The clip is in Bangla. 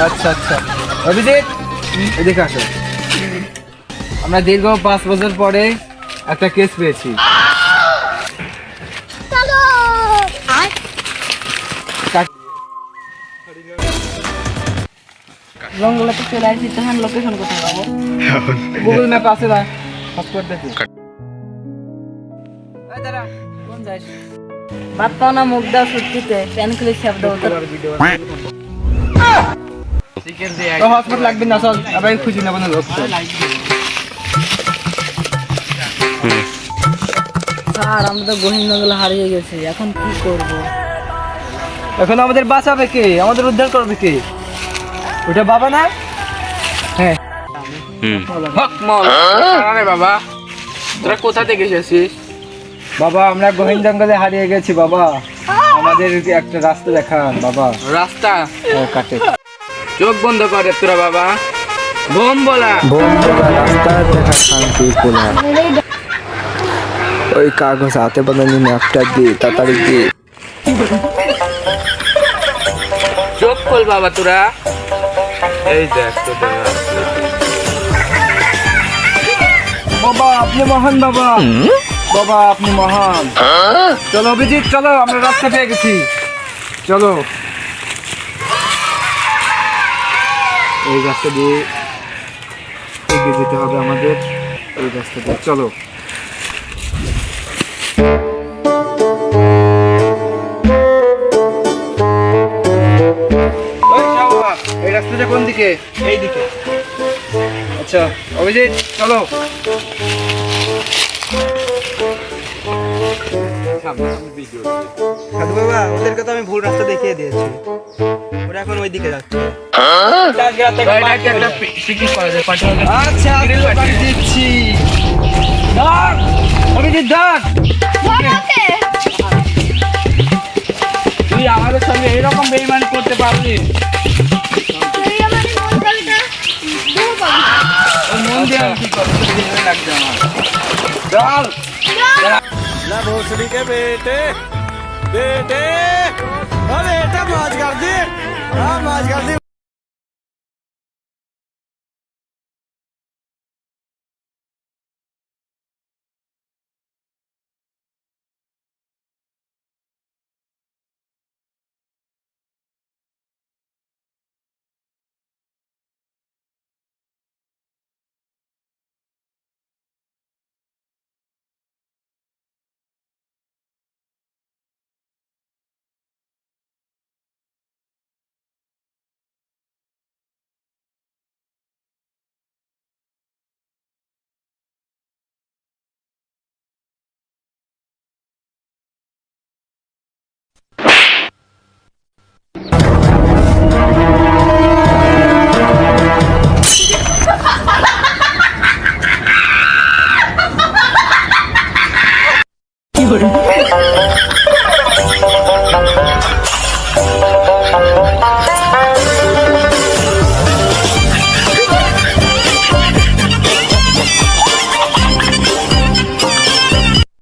আচ্ছা আচ্ছা অভিজিৎ এদিকে আসো। আমরা দীর্ঘ 5 বছর পরে একটা কেস পেয়েছি। জঙ্গলে তো চলে আসছি, তখন লোকেশন কোথায় পাবো? গুগল ম্যাপ আছে না? পাসপোর্ট দেখি। কোন যাস? বাদ পাও না, মুখ দাও সত্যিতে, প্যান খুলে ছেপ দাও তো। তো হসপিটাল লাগবে না, চল আবার খুঁজি নেব না লোক। স্যার আমরা তো গহীন জঙ্গলে হারিয়ে গেছি, এখন কি করব? এখন আমাদের বাঁচাবে কে? আমাদের উদ্ধার করবে কে? ওটা বাবা না? হ্যাঁ আরে বাবা, তোরা কোথা থেকে এসেছিস? বাবা আমরা গহীন জঙ্গলে হারিয়ে গেছি বাবা, আমাদের একটা রাস্তা দেখান বাবা। রাস্তা কাটে চোখ বন্ধ করে তোরা বাবা, বোম বলা রাস্তা দেখা শান্তি কোলা। ওই কাগজ হাতে বানানি ম্যাপটা দি তাড়াতাড়ি দি। চোখ খোল বাবা তোরা, এই দেখ তোদের বাবা আপনি মহান বাবা, বাবা আপনি মহান। চলো অভিজিৎ চলো, আমরা রাস্তা পেয়ে গেছি, চলো। এই রাস্তা দিয়ে এগিয়ে যেতে হবে আমাদের, এই রাস্তা দিয়ে চলো। এই রাস্তাটা কোন দিকে? এই দিকে। আচ্ছা অভিজিৎ চলো। সাধু বাবা ওদেরকে তো আমি ভুল রাস্তা দেখিয়ে দিয়েছি, ওরা এখন ওই দিকে যাচ্ছে। আচ্ছা দিচ্ছি, অভিজিৎ ডাক। তুই আমাদের সঙ্গে এইরকম বেইমানি করতে পারলি? মন দিয়ে কি করতে লাগছে আমার। চল ना भोसड़ी के बेटे बेटे, अरे बेटा मौज कर दी, हाँ मौज कर दी।